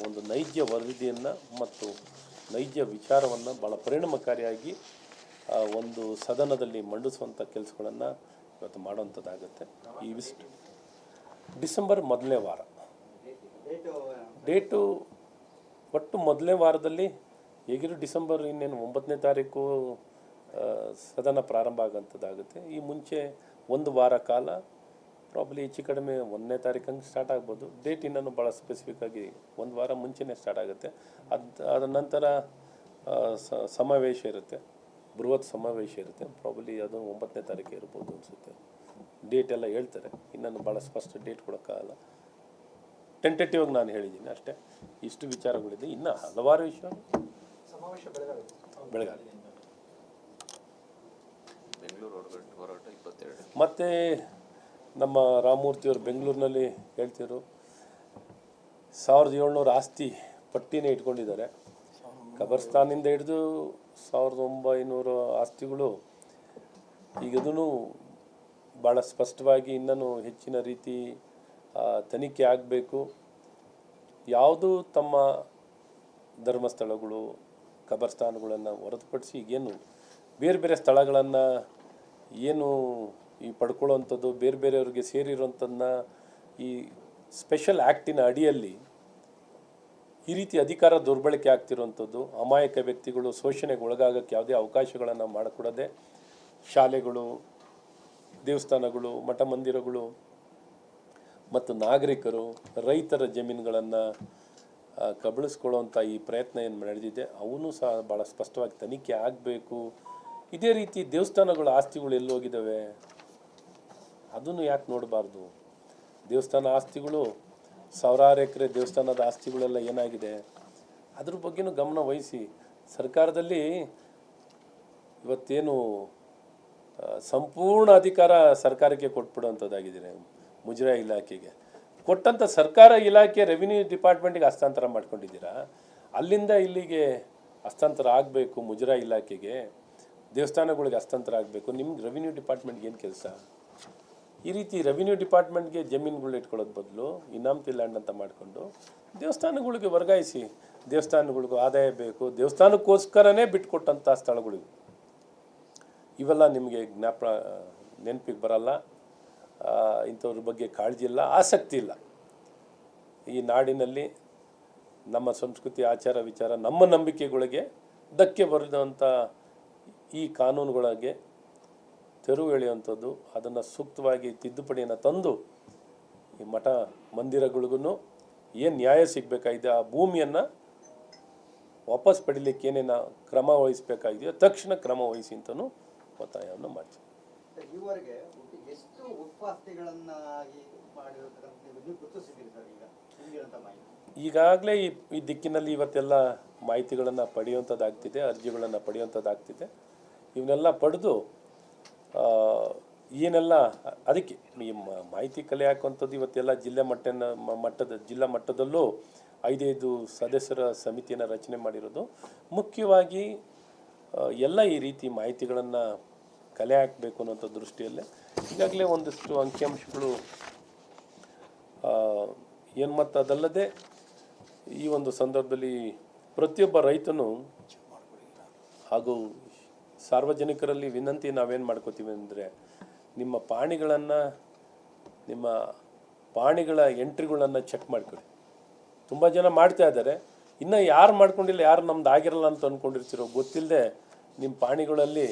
ಒಂದು ನೈಜ ವರದಿಯನ್ನು ಮತ್ತು ನೈಜ ವಿಚಾರವನ್ನು ಭಾಳ ಪರಿಣಾಮಕಾರಿಯಾಗಿ ಒಂದು ಸದನದಲ್ಲಿ ಮಂಡಿಸುವಂಥ ಕೆಲಸಗಳನ್ನು ಇವತ್ತು ಮಾಡುವಂಥದ್ದಾಗುತ್ತೆ. ಈ ಡಿಸೆಂಬರ್ ಮೊದಲನೇ ವಾರ ಡೇಟು ಒಟ್ಟು ಮೊದಲನೇ ವಾರದಲ್ಲಿ ಹೇಗಿರು ಡಿಸೆಂಬರ್ ಇನ್ನೇನು 9ನೇ ತಾರೀಕು ಸದನ ಪ್ರಾರಂಭ ಆಗೋಂಥದ್ದಾಗುತ್ತೆ. ಈ ಮುಂಚೆ ಒಂದು ವಾರ ಕಾಲ ಪ್ರಾಬ್ಲಿ ಹೆಚ್ಚು ಕಡಿಮೆ 1ನೇ ತಾರೀಕು ಹಂಗೆ ಸ್ಟಾರ್ಟ್ ಆಗ್ಬೋದು. ಡೇಟ್ ಇನ್ನೂ ಭಾಳ ಸ್ಪೆಸಿಫಿಕ್ಕಾಗಿ ಒಂದು ವಾರ ಮುಂಚೆನೇ ಸ್ಟಾರ್ಟ್ ಆಗುತ್ತೆ. ಅದ ನಂತರ ಸಮಾವೇಶ ಇರುತ್ತೆ, ಬೃಹತ್ ಸಮಾವೇಶ ಇರುತ್ತೆ. ಪ್ರಾಬ್ಲಿ ಅದು 9ನೇ ತಾರೀಕು ಇರ್ಬೋದು ಅನಿಸುತ್ತೆ. ಡೇಟ್ ಎಲ್ಲ ಹೇಳ್ತಾರೆ, ಇನ್ನೂ ಭಾಳ ಸ್ಪಷ್ಟ ಡೇಟ್ ಕೊಡೋಕ್ಕಾಗಲ್ಲ. ಟೆಂಟೇಟಿವ್ ಆಗಿ ನಾನು ಹೇಳಿದ್ದೀನಿ ಅಷ್ಟೇ. ಇಷ್ಟು ವಿಚಾರಗಳಿದೆ. ಇನ್ನು ಹಲವಾರು ವಿಷಯ ಬೆಳಗಾವಿ ಮತ್ತು ನಮ್ಮ ರಾಮಮೂರ್ತಿಯವರು ಬೆಂಗಳೂರಿನಲ್ಲಿ ಹೇಳ್ತಿದ್ರು 1700 ಆಸ್ತಿ ಪಟ್ಟಿನೇ ಇಟ್ಕೊಂಡಿದ್ದಾರೆ. ಕಬರ್ಸ್ತಾನಿಂದ ಹಿಡಿದು 1900 ಆಸ್ತಿಗಳು ಈಗದೂ ಭಾಳ ಸ್ಪಷ್ಟವಾಗಿ ಇನ್ನೂ ಹೆಚ್ಚಿನ ರೀತಿ ತನಿಖೆ ಆಗಬೇಕು. ಯಾವುದು ತಮ್ಮ ಧರ್ಮಸ್ಥಳಗಳು ಕಬರ್ಸ್ತಾನ್ಗಳನ್ನು ಹೊರತುಪಡಿಸಿ ಈಗೇನು ಬೇರೆ ಬೇರೆ ಸ್ಥಳಗಳನ್ನು ಏನು ಈ ಪಡ್ಕೊಳ್ಳೋವಂಥದ್ದು ಬೇರೆ ಬೇರೆಯವ್ರಿಗೆ ಸೇರಿರೋಂಥದ್ದನ್ನ ಈ ಸ್ಪೆಷಲ್ ಆ್ಯಕ್ಟಿನ ಅಡಿಯಲ್ಲಿ ಈ ರೀತಿ ಅಧಿಕಾರ ದುರ್ಬಳಕೆ ಆಗ್ತಿರೋವಂಥದ್ದು, ಅಮಾಯಕ ವ್ಯಕ್ತಿಗಳು ಶೋಷಣೆಗೆ ಒಳಗಾಗಕ್ಕೆ ಯಾವುದೇ ಅವಕಾಶಗಳನ್ನು ಮಾಡಿಕೊಡದೆ ಶಾಲೆಗಳು, ದೇವಸ್ಥಾನಗಳು, ಮಠ ಮಂದಿರಗಳು ಮತ್ತು ನಾಗರಿಕರು, ರೈತರ ಜಮೀನುಗಳನ್ನು ಕಬಳಿಸ್ಕೊಳ್ಳೋವಂಥ ಈ ಪ್ರಯತ್ನ ಏನು ನಡೆದಿದೆ ಅವನು ಸಹ ಭಾಳ ಸ್ಪಷ್ಟವಾಗಿ ತನಿಖೆ ಆಗಬೇಕು. ಇದೇ ರೀತಿ ದೇವಸ್ಥಾನಗಳ ಆಸ್ತಿಗಳು ಎಲ್ಲಿ ಹೋಗಿದ್ದಾವೆ ಅದನ್ನು ಯಾಕೆ ನೋಡಬಾರ್ದು? ದೇವಸ್ಥಾನ ಆಸ್ತಿಗಳು ಸಾವಿರಾರು ಎಕರೆ ದೇವಸ್ಥಾನದ ಆಸ್ತಿಗಳೆಲ್ಲ ಏನಾಗಿದೆ ಅದ್ರ ಬಗ್ಗೆನೂ ಗಮನ ವಹಿಸಿ. ಸರ್ಕಾರದಲ್ಲಿ ಇವತ್ತೇನು ಸಂಪೂರ್ಣ ಅಧಿಕಾರ ಸರ್ಕಾರಕ್ಕೆ ಕೊಟ್ಬಿಡುವಂಥದ್ದಾಗಿದೆ. ಮುಜರಾಯಿ ಇಲಾಖೆಗೆ ಕೊಟ್ಟಂಥ ಸರ್ಕಾರ ಇಲಾಖೆ ರೆವಿನ್ಯೂ ಡಿಪಾರ್ಟ್ಮೆಂಟಿಗೆ ಹಸ್ತಾಂತರ ಮಾಡ್ಕೊಂಡಿದ್ದೀರಾ. ಅಲ್ಲಿಂದ ಇಲ್ಲಿಗೆ ಹಸ್ತಾಂತರ ಆಗಬೇಕು, ಮುಜರಾಯಿ ಇಲಾಖೆಗೆ, ದೇವಸ್ಥಾನಗಳಿಗೆ ಹಸ್ತಾಂತರ ಆಗಬೇಕು. ನಿಮ್ಗೆ ರೆವಿನ್ಯೂ ಡಿಪಾರ್ಟ್ಮೆಂಟ್ಗೆ ಏನು ಕೆಲಸ? ಈ ರೀತಿ ರೆವಿನ್ಯೂ ಡಿಪಾರ್ಟ್ಮೆಂಟ್ಗೆ ಜಮೀನುಗಳು ಇಟ್ಕೊಳ್ಳೋದು ಬದಲು ಇನಾಮತಿ ಲ್ಯಾಂಡ್ ಅಂತ ಮಾಡಿಕೊಂಡು ದೇವಸ್ಥಾನಗಳಿಗೆ ವರ್ಗಾಯಿಸಿ. ದೇವಸ್ಥಾನಗಳಿಗೂ ಆದಾಯ ಬೇಕು, ದೇವಸ್ಥಾನಕ್ಕೋಸ್ಕರನೇ ಬಿಟ್ಕೊಟ್ಟಂಥ ಸ್ಥಳಗಳಿವೆ. ಇವೆಲ್ಲ ನಿಮಗೆ ನೆನಪಿಗೆ ಬರಲ್ಲ. ಇಂಥವ್ರ ಬಗ್ಗೆ ಕಾಳಜಿ ಇಲ್ಲ, ಆಸಕ್ತಿ ಇಲ್ಲ. ಈ ನಾಡಿನಲ್ಲಿ ನಮ್ಮ ಸಂಸ್ಕೃತಿ, ಆಚಾರ, ವಿಚಾರ, ನಮ್ಮ ನಂಬಿಕೆಗಳಿಗೆ ಧಕ್ಕೆ ಬರೆದಂಥ ಈ ಕಾನೂನುಗಳಿಗೆ ತೆರವು ಎಳೆಯುವಂಥದ್ದು, ಅದನ್ನು ಸೂಕ್ತವಾಗಿ ತಿದ್ದುಪಡಿಯನ್ನು ತಂದು ಈ ಮಠ ಮಂದಿರಗಳಿಗೂ ಏನು ನ್ಯಾಯ ಸಿಗಬೇಕಾಗಿದೆ, ಆ ಭೂಮಿಯನ್ನು ವಾಪಸ್ ಪಡೀಲಿಕ್ಕೆ ಏನೇನು ಕ್ರಮ ವಹಿಸಬೇಕಾಗಿದೆಯೋ ತಕ್ಷಣ ಕ್ರಮ ವಹಿಸಿ ಅಂತಲೂ ಒತ್ತಾಯವನ್ನು ಮಾಡ್ತೀವಿ. ಈಗಾಗಲೇ ಈ ದಿಕ್ಕಿನಲ್ಲಿ ಇವತ್ತೆಲ್ಲ ಮಾಹಿತಿಗಳನ್ನು ಪಡೆಯುವಂಥದ್ದಾಗ್ತಿದೆ, ಅರ್ಜಿಗಳನ್ನು ಪಡೆಯುವಂಥದ್ದಾಗ್ತಿದೆ. ಇವನ್ನೆಲ್ಲ ಪಡೆದು ಏನೆಲ್ಲ ಅದಕ್ಕೆ ಈ ಮಾಹಿತಿ ಕಲೆ ಹಾಕುವಂಥದ್ದು ಇವತ್ತೆಲ್ಲ ಜಿಲ್ಲಾ ಮಟ್ಟದಲ್ಲೂ 5 ಸದಸ್ಯರ ಸಮಿತಿಯನ್ನು ರಚನೆ ಮಾಡಿರೋದು. ಮುಖ್ಯವಾಗಿ ಎಲ್ಲ ಈ ರೀತಿ ಮಾಹಿತಿಗಳನ್ನು ಕಲೆ ಹಾಕಬೇಕು ಅನ್ನೋಂಥ ದೃಷ್ಟಿಯಲ್ಲೇ ಈಗಾಗಲೇ ಒಂದಷ್ಟು ಅಂಕಿಅಂಶಗಳು ಏನು ಮತ್ತು ಅದಲ್ಲದೆ ಈ ಒಂದು ಸಂದರ್ಭದಲ್ಲಿ ಪ್ರತಿಯೊಬ್ಬ ರೈತನು ಹಾಗೂ ಸಾರ್ವಜನಿಕರಲ್ಲಿ ವಿನಂತಿ ನಾವೇನು ಮಾಡ್ಕೋತೀವಿ ಅಂದರೆ, ನಿಮ್ಮ ಪಾಣಿಗಳ ಎಂಟ್ರಿಗಳನ್ನು ಚೆಕ್ ಮಾಡ್ಕೊಳ್ಳಿ. ತುಂಬ ಜನ ಮಾಡ್ತಾ ಇದ್ದಾರೆ. ಇನ್ನು ಯಾರು ಮಾಡ್ಕೊಂಡಿಲ್ಲ, ಯಾರು ನಮ್ದು ಆಗಿರಲ್ಲ ಅಂತ ಅಂದ್ಕೊಂಡಿರ್ತಿರೋ ಗೊತ್ತಿಲ್ಲದೆ ನಿಮ್ಮ ಪಾಣಿಗಳಲ್ಲಿ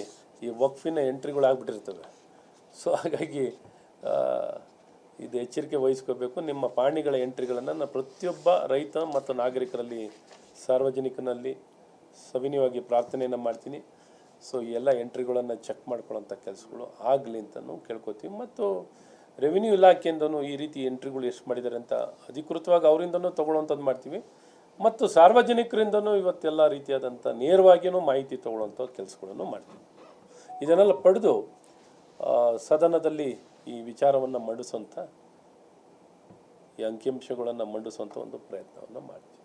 ಈ ವಕ್ಫಿನ ಎಂಟ್ರಿಗಳು ಆಗಿಬಿಟ್ಟಿರ್ತವೆ. ಸೊ ಹಾಗಾಗಿ ಇದು ಎಚ್ಚರಿಕೆ ವಹಿಸ್ಕೋಬೇಕು. ನಿಮ್ಮ ಪಾಣಿಗಳ ಎಂಟ್ರಿಗಳನ್ನು ಪ್ರತಿಯೊಬ್ಬ ರೈತ ಮತ್ತು ನಾಗರಿಕರಲ್ಲಿ, ಸಾರ್ವಜನಿಕನಲ್ಲಿ ಸವಿನಯವಾಗಿ ಪ್ರಾರ್ಥನೆಯನ್ನು ಮಾಡ್ತೀನಿ. ಸೊ ಈ ಎಲ್ಲ ಎಂಟ್ರಿಗಳನ್ನು ಚೆಕ್ ಮಾಡ್ಕೊಳ್ಳೋಂಥ ಕೆಲಸಗಳು ಆಗಲಿ ಅಂತಲೂ ಕೇಳ್ಕೊತೀವಿ. ಮತ್ತು ರೆವಿನ್ಯೂ ಇಲಾಖೆಯಿಂದನೂ ಈ ರೀತಿ ಎಂಟ್ರಿಗಳು ಎಷ್ಟು ಮಾಡಿದ್ದಾರೆ ಅಂತ ಅಧಿಕೃತವಾಗಿ ಅವರಿಂದನೂ ತೊಗೊಳ್ಳೋವಂಥದ್ದು ಮಾಡ್ತೀವಿ. ಮತ್ತು ಸಾರ್ವಜನಿಕರಿಂದನೂ ಇವತ್ತೆಲ್ಲ ರೀತಿಯಾದಂಥ ನೇರವಾಗಿಯೂ ಮಾಹಿತಿ ತೊಗೊಳ್ಳೋಂಥ ಕೆಲಸಗಳನ್ನು ಮಾಡ್ತೀವಿ. ಇದನ್ನೆಲ್ಲ ಪಡೆದು ಸದನದಲ್ಲಿ ಈ ವಿಚಾರವನ್ನು ಮಂಡಿಸುವಂಥ, ಈ ಅಂಕಿಅಂಶಗಳನ್ನು ಮಂಡಿಸುವಂಥ ಒಂದು ಪ್ರಯತ್ನವನ್ನು ಮಾಡ್ತೀವಿ.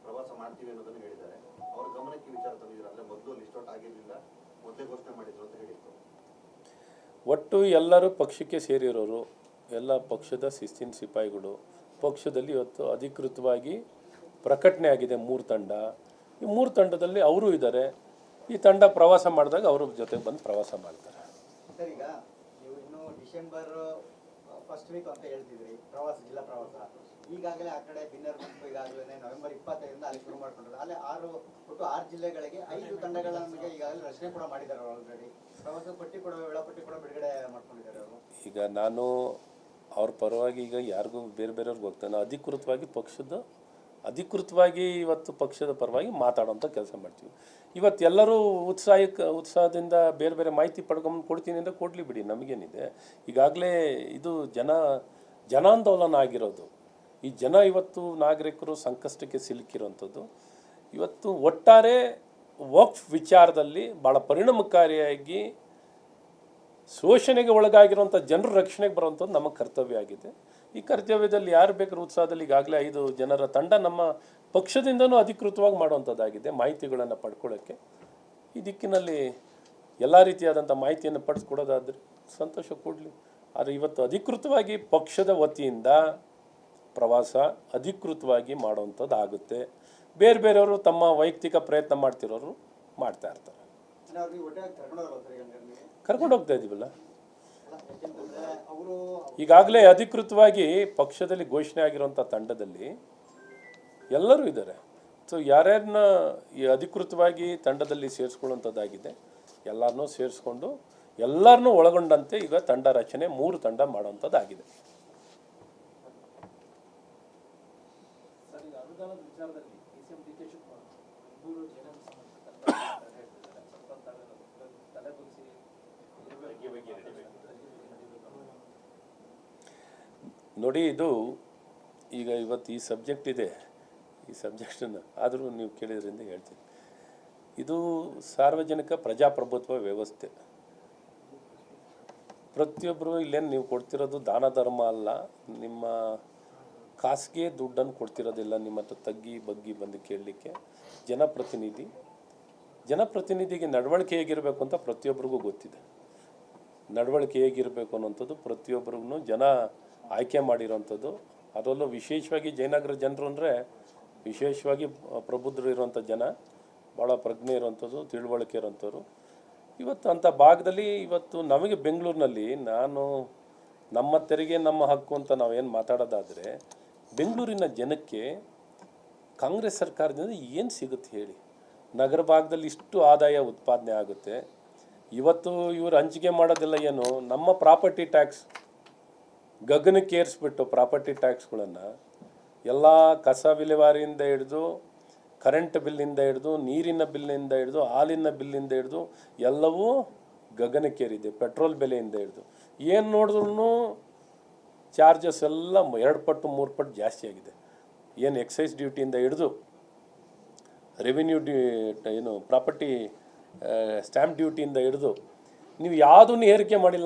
ಪ್ರವಾಸ ಮಾಡ್ತೀವಿ ಅನ್ನೋದನ್ನು ಹೇಳಿದ್ದಾರೆ. ಅವರ ಗಮನಕ್ಕೆ ವಿಚಾರ ತಂದಿದ್ದಾರೆ. ಅಂದರೆ ಮೊದಲು ಲಿಸ್ಟ್ ಔಟ್ ಆಗಿರಲಿಲ್ಲ, ಮೊದಲೇ ಘೋಷಣೆ ಮಾಡಿದ್ರು ಅಂತ ಹೇಳಿದ್ರು. ಒಟ್ಟು ಎಲ್ಲರೂ ಪಕ್ಷಕ್ಕೆ ಸೇರಿರೋರು, ಎಲ್ಲ ಪಕ್ಷದ ಶಿಸ್ತಿನ ಸಿಪಾಯಿಗಳು. ಪಕ್ಷದಲ್ಲಿ ಇವತ್ತು ಅಧಿಕೃತವಾಗಿ ಪ್ರಕಟಣೆ ಆಗಿದೆ 3 ತಂಡ. ಈ 3 ತಂಡದಲ್ಲಿ ಅವರು ಇದ್ದಾರೆ. ಈ ತಂಡ ಪ್ರವಾಸ ಮಾಡಿದಾಗ ಅವ್ರ ಜೊತೆ ಬಂದು ಪ್ರವಾಸ ಮಾಡ್ತಾರೆ. ಸರ್, ಈಗ ನೀವು ಇನ್ನು ಡಿಸೆಂಬರ್ ಫಸ್ಟ್ ವೀಕ್ ಅಂತ ಹೇಳ್ತಿದ್ರಿ ಪ್ರವಾಸ, ಜಿಲ್ಲಾ ಪ್ರವಾಸ. ಈಗಾಗಲೇ ಆ ಕಡೆ ಬಿನ್ನರ್ ಮತ್ತು ಈಗಾಗಲೇ ನವೆಂಬರ್ 25ರಿಂದ ಅಲ್ಲಿ ಶುರು ಮಾಡ್ಕೊಂಡಿದ್ದಾರೆ. ಅಲ್ಲಿ 6 ಜಿಲ್ಲೆಗಳಿಗೆ 5 ತಂಡಗಳಿಗೆ ಈಗಾಗಲೇ ರಚನೆ ಕೂಡ ಮಾಡಿದ್ದಾರೆ ಆಲ್ರೆಡಿ. ಪ್ರವಾಸ ಪಟ್ಟಿ ಕೂಡ, ವೇಳಾಪಟ್ಟಿ ಕೂಡ ಬಿಡುಗಡೆ ಮಾಡ್ಕೊಂಡಿದ್ದಾರೆ ಅವರು. ಈಗ ನಾನು ಅವ್ರ ಪರವಾಗಿ ಈಗ ಯಾರಿಗೂ ಬೇರೆಯವ್ರಿಗೆ ಹೋಗ್ತಾನೆ, ಅಧಿಕೃತವಾಗಿ ಇವತ್ತು ಪಕ್ಷದ ಪರವಾಗಿ ಮಾತಾಡೋಂಥ ಕೆಲಸ ಮಾಡ್ತೀವಿ. ಇವತ್ತು ಎಲ್ಲರೂ ಉತ್ಸಾಹದಿಂದ ಬೇರೆ ಮಾಹಿತಿ ಪಡ್ಕೊಂಡು ಕೊಡ್ತೀನಿ ಅಂದರೆ ಕೊಡಲಿ ಬಿಡಿ, ನಮಗೇನಿದೆ. ಈಗಾಗಲೇ ಇದು ಜನಾಂದೋಲನ ಆಗಿರೋದು. ಈ ಜನ ಇವತ್ತು ನಾಗರಿಕರು ಸಂಕಷ್ಟಕ್ಕೆ ಸಿಲುಕಿರೋಂಥದ್ದು. ಇವತ್ತು ಒಟ್ಟಾರೆ ವಕ್ಫ್ ವಿಚಾರದಲ್ಲಿ ಭಾಳ ಪರಿಣಾಮಕಾರಿಯಾಗಿ ಶೋಷಣೆಗೆ ಒಳಗಾಗಿರುವಂಥ ಜನರ ರಕ್ಷಣೆಗೆ ಬರುವಂಥದ್ದು ನಮ್ಮ ಕರ್ತವ್ಯ ಆಗಿದೆ. ಈ ಕರ್ತವ್ಯದಲ್ಲಿ ಯಾರು ಬೇಕಾದ್ರೂ ಉತ್ಸಾಹದಲ್ಲಿ ಈಗಾಗಲೇ 5 ಜನರ ತಂಡ ನಮ್ಮ ಪಕ್ಷದಿಂದನೂ ಅಧಿಕೃತವಾಗಿ ಮಾಡುವಂಥದ್ದಾಗಿದೆ. ಮಾಹಿತಿಗಳನ್ನು ಪಡ್ಕೊಳ್ಳೋಕ್ಕೆ ಈ ದಿಕ್ಕಿನಲ್ಲಿ ಎಲ್ಲ ರೀತಿಯಾದಂಥ ಮಾಹಿತಿಯನ್ನು ಪಡೆದುಕೊಡೋದಾದರೆ ಸಂತೋಷ ಕೊಡಲಿ. ಆದರೆ ಇವತ್ತು ಅಧಿಕೃತವಾಗಿ ಪಕ್ಷದ ವತಿಯಿಂದ ಪ್ರವಾಸ ಅಧಿಕೃತವಾಗಿ ಮಾಡುವಂಥದ್ದು ಆಗುತ್ತೆ. ಬೇರೆಯವರು ತಮ್ಮ ವೈಯಕ್ತಿಕ ಪ್ರಯತ್ನ ಮಾಡ್ತಿರೋರು ಮಾಡ್ತಾ ಇರ್ತಾರೆ. ಕರ್ಕೊಂಡು ಹೋಗ್ತಾ ಇದ್ದೀವಲ್ಲ. ಈಗಾಗಲೇ ಅಧಿಕೃತವಾಗಿ ಪಕ್ಷದಲ್ಲಿ ಘೋಷಣೆ ಆಗಿರುವಂಥ ತಂಡದಲ್ಲಿ ಎಲ್ಲರೂ ಇದ್ದಾರೆ. ಸೊ ಯಾರ್ಯಾರನ್ನ ಈ ಅಧಿಕೃತವಾಗಿ ತಂಡದಲ್ಲಿ ಸೇರಿಸ್ಕೊಳ್ಳುವಂಥದ್ದಾಗಿದೆ, ಎಲ್ಲರನ್ನೂ ಸೇರಿಸ್ಕೊಂಡು ಎಲ್ಲರನ್ನೂ ಒಳಗೊಂಡಂತೆ ಈಗ ತಂಡ ರಚನೆ 3 ತಂಡ ಮಾಡುವಂಥದ್ದಾಗಿದೆ. ನೋಡಿ, ಇದು ಈಗ ಇವತ್ತು ಈ ಸಬ್ಜೆಕ್ಟ್ ಇದೆ, ಈ ಸಬ್ಜೆಕ್ಟನ್ನು ಆದರೂ ನೀವು ಕೇಳಿದ್ರಿಂದ ಹೇಳ್ತೀನಿ. ಇದು ಸಾರ್ವಜನಿಕ ಪ್ರಜಾಪ್ರಭುತ್ವ ವ್ಯವಸ್ಥೆ. ಪ್ರತಿಯೊಬ್ಬರು ಇಲ್ಲೇನು ನೀವು ಕೊಡ್ತಿರೋದು ದಾನ ಧರ್ಮ ಅಲ್ಲ, ನಿಮ್ಮ ಖಾಸಗಿ ದುಡ್ಡನ್ನು ಕೊಡ್ತಿರೋದಿಲ್ಲ ನಿಮ್ಮ ಹತ್ರ ಬಗ್ಗಿ ಬಂದು ಕೇಳಲಿಕ್ಕೆ. ಜನಪ್ರತಿನಿಧಿಗೆ ನಡವಳಿಕೆ ಹೇಗಿರಬೇಕು ಅಂತ ಪ್ರತಿಯೊಬ್ಬರಿಗೂ ಗೊತ್ತಿದೆ. ನಡವಳಿಕೆ ಹೇಗಿರಬೇಕು ಅನ್ನೋಂಥದ್ದು ಪ್ರತಿಯೊಬ್ಬರಿಗೂ ಜನ ಆಯ್ಕೆ ಮಾಡಿರೋಂಥದ್ದು. ಅದರಲ್ಲೂ ವಿಶೇಷವಾಗಿ ಜಯನಗರ ಜನರು ಅಂದರೆ ವಿಶೇಷವಾಗಿ ಪ್ರಬುದ್ಧರು ಇರುವಂಥ ಜನ, ಭಾಳ ಪ್ರಜ್ಞೆ ಇರೋವಂಥದ್ದು, ತಿಳುವಳಿಕೆ ಇರೋಂಥವ್ರು. ಇವತ್ತು ಅಂಥ ಭಾಗದಲ್ಲಿ ಇವತ್ತು ನಮಗೆ ಬೆಂಗಳೂರಿನಲ್ಲಿ ನಮ್ಮ ತೆರಿಗೆ ನಮ್ಮ ಹಕ್ಕು ಅಂತ ನಾವೇನು ಮಾತಾಡೋದಾದರೆ, ಬೆಂಗಳೂರಿನ ಜನಕ್ಕೆ ಕಾಂಗ್ರೆಸ್ ಸರ್ಕಾರದಿಂದ ಏನು ಸಿಗುತ್ತೆ ಹೇಳಿ? ನಗರ ಭಾಗದಲ್ಲಿ ಇಷ್ಟು ಆದಾಯ ಉತ್ಪಾದನೆ ಆಗುತ್ತೆ. ಇವತ್ತು ಇವರು ಹಂಚಿಕೆ ಮಾಡೋದೆಲ್ಲ ಏನು, ನಮ್ಮ ಪ್ರಾಪರ್ಟಿ ಟ್ಯಾಕ್ಸ್ ಗಗನಕ್ಕೆ ಏರಿಸ್ಬಿಟ್ಟು ಪ್ರಾಪರ್ಟಿ ಟ್ಯಾಕ್ಸ್ಗಳನ್ನು ಎಲ್ಲ ಕಸ ವಿಲೇವಾರಿಯಿಂದ ಹಿಡಿದು, ಕರೆಂಟ್ ಬಿಲ್ಲಿಂದ ಹಿಡಿದು, ನೀರಿನ ಬಿಲ್ಲಿಂದ ಹಿಡಿದು, ಹಾಲಿನ ಬಿಲ್ಲಿಂದ ಹಿಡಿದು ಎಲ್ಲವೂ ಗಗನಕ್ಕೇರಿದೆ. ಪೆಟ್ರೋಲ್ ಬೆಲೆಯಿಂದ ಹಿಡಿದು ಏನು ನೋಡಿದ್ರೂ ಚಾರ್ಜಸ್ ಎಲ್ಲ 2 ಪಟ್ಟು 3 ಪಟ್ಟು ಜಾಸ್ತಿ ಆಗಿದೆ. ಏನು ಎಕ್ಸೈಸ್ ಡ್ಯೂಟಿಯಿಂದ ಹಿಡಿದು ರೆವಿನ್ಯೂ ಪ್ರಾಪರ್ಟಿ ಸ್ಟ್ಯಾಂಪ್ ಡ್ಯೂಟಿಯಿಂದ ಹಿಡಿದು ನೀವು ಯಾವುದನ್ನು ಏರಿಕೆ ಮಾಡಿಲ್ಲ